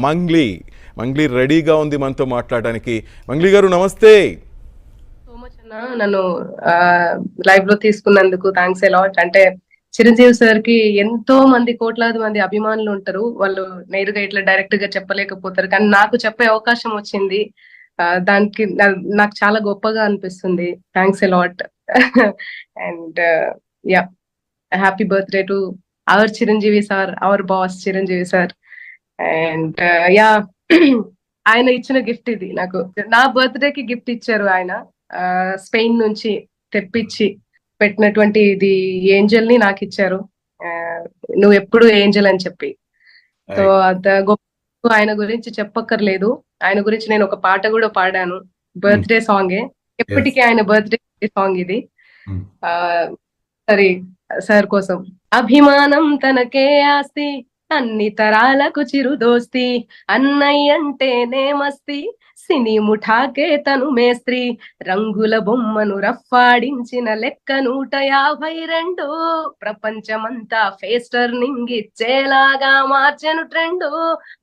మంగ్లీ. మంగ్లీ రెడీగా ఉంది మనతో మాట్లాడడానికి. మంగ్లీ గారు నమస్తే. సో మచ్ అన్న, నన్ను లైవ్ లో తీసుకున్నందుకు థ్యాంక్స్ ఎలాట్. అంటే చిరంజీవి సార్ కి ఎంతో మంది కోట్లాది మంది అభిమానులు ఉంటారు. వాళ్ళు నేరుగా ఇట్లా డైరెక్ట్ గా చెప్పలేకపోతారు, కానీ నాకు చెప్పే అవకాశం వచ్చింది. దానికి నాకు చాలా గొప్పగా అనిపిస్తుంది. Thanks allot. And yeah, happy birthday to our Chiranjeevi sir, our boss Chiranjeevi sir. And yeah, ఆయన ఇచ్చిన గిఫ్ట్ ఇది నాకు. నా బర్త్డే కి గిఫ్ట్ ఇచ్చారు ఆయన. స్పెయిన్ నుంచి తెప్పించి పెట్టినటువంటి ఇది ఏంజల్ ని నాకు ఇచ్చారు. ఆ, నువ్వు ఎప్పుడు ఏంజల్ అని చెప్పి. సో అంత గొప్ప, ఆయన గురించి చెప్పక్కర్లేదు. ఆయన గురించి నేను ఒక పాట కూడా పాడాను, బర్త్డే సాంగే. ఎప్పటికీ ఆయన బర్త్డే సాంగ్ ఇది. ఆ సరే, సార్ కోసం. అభిమానం తనకే ఆస్తి, అన్ని తరాలకు చిరుదోస్తి, అన్నయ్య అంటేనే మస్తి, సినీ ముఠాకే తను మేస్త్రి, రంగుల బొమ్మను రఫ్ఫాడించిన లెక్క 152, ప్రపంచమంతా ఫేస్ టర్నింగ్ ఇచ్చేలాగా మార్చెను ట్రెండు,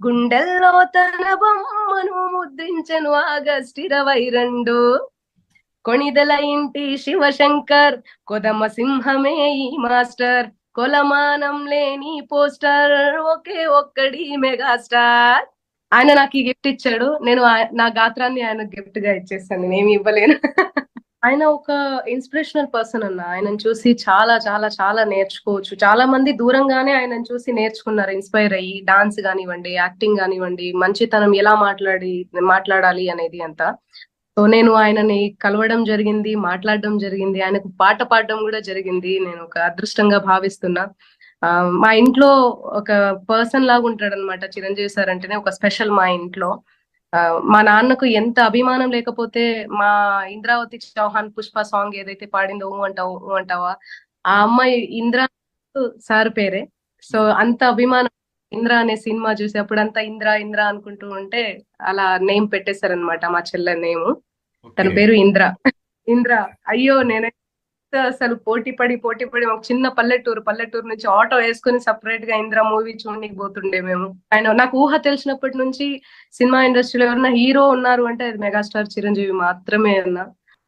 గుండెల్లో తన బొమ్మను ముద్రించెను ఆగస్ట్ 22. కొణిదెల ఇంటి శివశంకర్, కొదమ సింహమే ఈ మాస్టర్, కొలమానం లేని పోస్టర్, ఒకే ఒక్కడి మెగాస్టార్. ఆయన నాకు ఈ గిఫ్ట్ ఇచ్చాడు. నేను నా గాత్రాన్ని ఆయన గిఫ్ట్ గా ఇచ్చేస్తాను, నేనేమి ఇవ్వలేను. ఆయన ఒక ఇన్స్పిరేషనల్ పర్సన్ అన్న. ఆయనను చూసి చాలా చాలా చాలా నేర్చుకోవచ్చు. చాలా మంది దూరంగానే ఆయనను చూసి నేర్చుకున్నారు, ఇన్స్పైర్ అయ్యి. డాన్స్ కానివ్వండి, యాక్టింగ్ కానివ్వండి, మంచితనం ఎలా మాట్లాడాలి అనేది అంతా. సో నేను ఆయనని కలవడం జరిగింది, మాట్లాడడం జరిగింది, ఆయనకు పాట పాడడం కూడా జరిగింది. నేను ఒక అదృష్టంగా భావిస్తున్నా. మా ఇంట్లో ఒక పర్సన్ లాగా ఉంటాడు అనమాట చిరంజీవి సార్ అంటేనే, ఒక స్పెషల్ మా ఇంట్లో. మా నాన్నకు ఎంత అభిమానం లేకపోతే, మా ఇంద్రావతి చౌహాన్ పుష్ప సాంగ్ ఏదైతే పాడిందో ఊ అంటావు ఊ అంటావా, ఆ అమ్మాయి ఇంద్ర సార్ పేరే. సో అంత అభిమానం. ఇంద్ర అనే సినిమా చూసి అప్పుడంతా ఇంద్ర ఇంద్ర అనుకుంటూ ఉంటే అలా నేమ్ పెట్టేశారనమాట మా చెల్లె నేమ్. తన పేరు ఇంద్ర. ఇంద్ర. అయ్యో, నేనైతే అసలు పోటీ పడి ఒక చిన్న పల్లెటూరు నుంచి ఆటో వేసుకుని సపరేట్ గా ఇంద్ర మూవీ చూడడానికి పోతుండే మేము. ఆయన నాకు ఊహ తెలిసినప్పటి నుంచి సినిమా ఇండస్ట్రీలో ఎవరైనా హీరో ఉన్నారు అంటే అది మెగాస్టార్ చిరంజీవి మాత్రమే అన్న.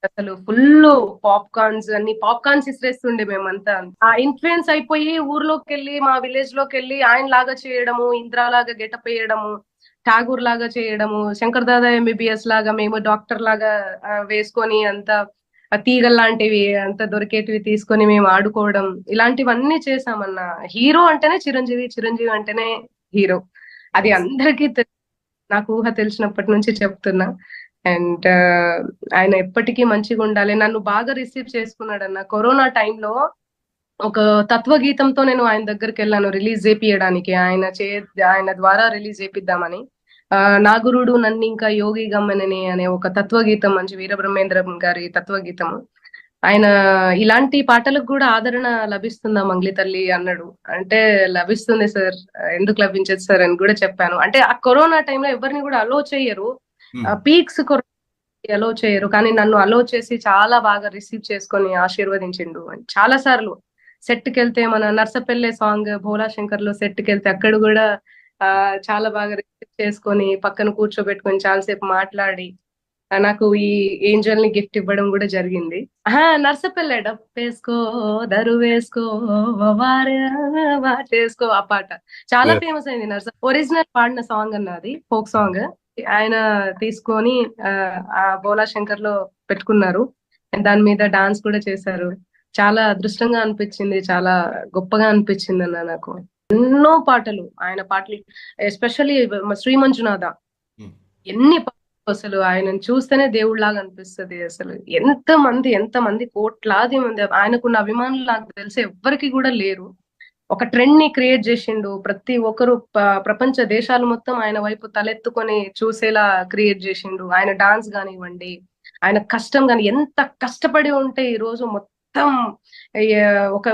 అసలు ఫుల్ పాప్కార్న్స్ ఇసిరేస్తుండే మేమంతా. ఆ ఇన్ఫ్లుయెన్స్ అయిపోయి ఊర్లోకి వెళ్ళి, మా విలేజ్ లోకి వెళ్ళి ఆయన లాగా చేయడము, ఇంద్రా లాగా గెటప్ వేయడము, ఠాగూర్ లాగా చేయడము, శంకర్ దాదా ఎంబీబీఎస్ లాగా మేము డాక్టర్ లాగా వేసుకొని అంత తీగల్ లాంటివి అంత దొరికేటివి తీసుకొని మేము ఆడుకోవడం, ఇలాంటివన్నీ చేసామన్న. హీరో అంటేనే చిరంజీవి, చిరంజీవి అంటేనే హీరో. అది అందరికీ నాకు ఊహ తెలిసినప్పటి నుంచి చెప్తున్నా. అండ్ ఆయన ఎప్పటికీ మంచిగా ఉండాలి. నన్ను బాగా రిసీవ్ చేసుకున్నాడు అన్న. కరోనా టైంలో ఒక తత్వగీతంతో నేను ఆయన దగ్గరికి వెళ్ళాను రిలీజ్ చేపియడానికి. ఆయన ద్వారా రిలీజ్ చేపిద్దామని. నా గురుడు నన్ను ఇంకా యోగి గమ్మనని అనే ఒక తత్వగీతం, మంచి వీరబ్రహ్మేంద్రం గారి తత్వగీతం. ఆయన ఇలాంటి పాటలకు కూడా ఆదరణ లభిస్తుందా మంగ్లీ తల్లి అన్నాడు. అంటే లభిస్తుంది సార్, ఎందుకు లభించదు సార్ అని కూడా చెప్పాను. అంటే ఆ కరోనా టైంలో ఎవరిని కూడా అలో చేయరు, పీక్స్ అలో చేయరు, కానీ నన్ను అలో చేసి చాలా బాగా రిసీవ్ చేసుకొని ఆశీర్వదించిండు. చాలా సార్లు సెట్ కి వెళ్తే, మన నర్సపెల్లె సాంగ్ భోలా శంకర్ లో సెట్ కి వెళ్తే అక్కడ కూడా చాలా బాగా రిసీవ్ చేసుకొని పక్కన కూర్చోబెట్టుకొని చాలాసేపు మాట్లాడి నాకు ఈ ఏంజల్ ని గిఫ్ట్ ఇవ్వడం కూడా జరిగింది. నర్సపెల్లె డప్పేసుకో దరువేసుకో వారే వాటేసుకో, ఆ పాట చాలా ఫేమస్ అయింది. ఒరిజినల్ పాడిన సాంగ్ అన్నది, ఫోక్ సాంగ్. ఆయన తీసుకొని ఆ బోలా శంకర్ లో పెట్టుకున్నారు. దాని మీద డాన్స్ కూడా చేశారు. చాలా అదృష్టంగా అనిపించింది, చాలా గొప్పగా అనిపించింది అన్న నాకు. ఎన్నో పాటలు, ఆయన పాటలు, ఎస్పెషల్లీ శ్రీ మంజునాథ. ఎన్ని పాటలు అసలు, ఆయనను చూస్తేనే దేవుళ్లాగా అనిపిస్తుంది. అసలు ఎంత మంది కోట్లాది మంది ఆయనకున్న అభిమానులు నాకు తెలిసి ఎవ్వరికి కూడా లేరు. ఒక ట్రెండ్ ని క్రియేట్ చేసిండు. ప్రతి ఒక్కరు ప్రపంచ దేశాలు మొత్తం ఆయన వైపు తలెత్తుకొని చూసేలా క్రియేట్ చేసిండు. ఆయన డాన్స్ కానివ్వండి, ఆయన కష్టం కాని, ఎంత కష్టపడి ఉంటే ఈ రోజు మొత్తం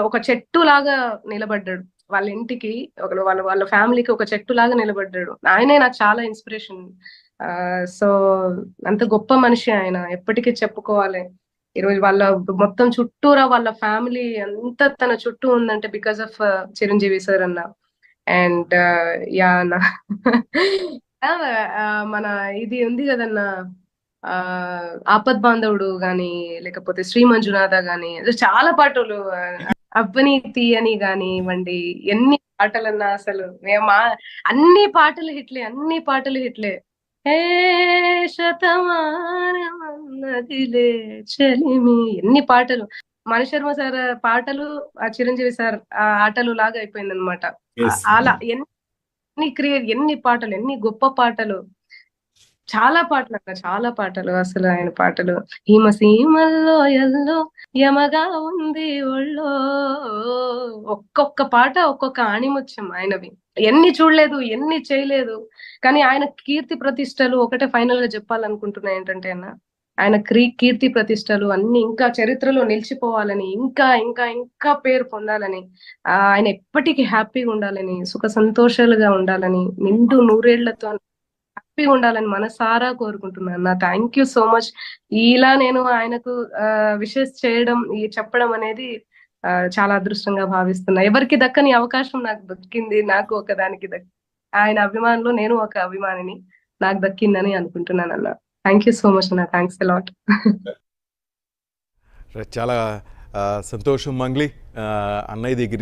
ఒక చెట్టు లాగా నిలబడ్డాడు. వాళ్ళ ఇంటికి వాళ్ళ ఫ్యామిలీకి ఒక చెట్టు లాగా నిలబడ్డాడు. ఆయనే నాకు చాలా ఇన్స్పిరేషన్. సో అంత గొప్ప మనిషి ఆయన, ఎప్పటికీ చెప్పుకోవాలి. ఈరోజు వాళ్ళ మొత్తం చుట్టూరా వాళ్ళ ఫ్యామిలీ అంతా తన చుట్టూ ఉందంటే బికాస్ ఆఫ్ చిరంజీవి సార్ అన్న. అండ్ యా నా ఆ, మన ఇది ఉంది కదన్న, ఆ ఆపద్ బాంధవుడు గాని, లేకపోతే శ్రీ మంజునాథ గాని, అదే చాలా పాటలు, అవ్వని తీయని కానివ్వండి, ఎన్ని పాటలన్నా అసలు మా అన్ని పాటలు హిట్లే, అన్ని పాటలు హిట్లే. ఏ శతమానమన్నదిలే చెలిమి, ఎన్ని పాటలు. మణిశర్మ సార్ పాటలు, ఆ చిరంజీవి సార్ ఆ ఆటలు లాగా అయిపోయింది అనమాట. ఎస్. అలా ఎన్ని పాటలు, ఎన్ని గొప్ప పాటలు, చాలా పాటలు అక్క, చాలా పాటలు అసలు ఆయన పాటలు. హిమసీమల్లో ఎల్లో యమగా ఉంది ఒళ్ళో, ఒక్కొక్క పాట ఒక్కొక్క ఆణిముత్యం ఆయనవి. ఎన్ని చూడలేదు, ఎన్ని చేయలేదు, కానీ ఆయన కీర్తి ప్రతిష్టలు ఒకటే ఫైనల్ గా చెప్పాలనుకుంటున్నా ఏంటంటే అన్న, ఆయన కీర్తి ప్రతిష్టలు అన్ని ఇంకా చరిత్రలో నిలిచిపోవాలని, ఇంకా ఇంకా ఇంకా పేరు పొందాలని, ఆయన ఎప్పటికీ హ్యాపీగా ఉండాలని, సుఖ సంతోషాలుగా ఉండాలని, నిండు నూరేళ్లతో హ్యాపీగా ఉండాలని మనసారా కోరుకుంటున్నాను. నా థ్యాంక్ యూ సో మచ్. ఇలా నేను ఆయనకు విషెస్ చేయడం, చెప్పడం అనేది చాలా అదృష్టంగా భావిస్తున్నా. ఎవరికి దక్కని అవకాశం నాకు దక్కింది, నాకు ఒకదానికి ఆయన అభిమానులు నేను ఒక అభిమానిని, నాకు దక్కిందని అనుకుంటున్నాను అన్న. థ్యాంక్ యూ సో మచ్ అన్న, థ్యాంక్స్ అలాట్. చాలా సంతోషం మంగ్లీ, అన్నయ్య దగ్గర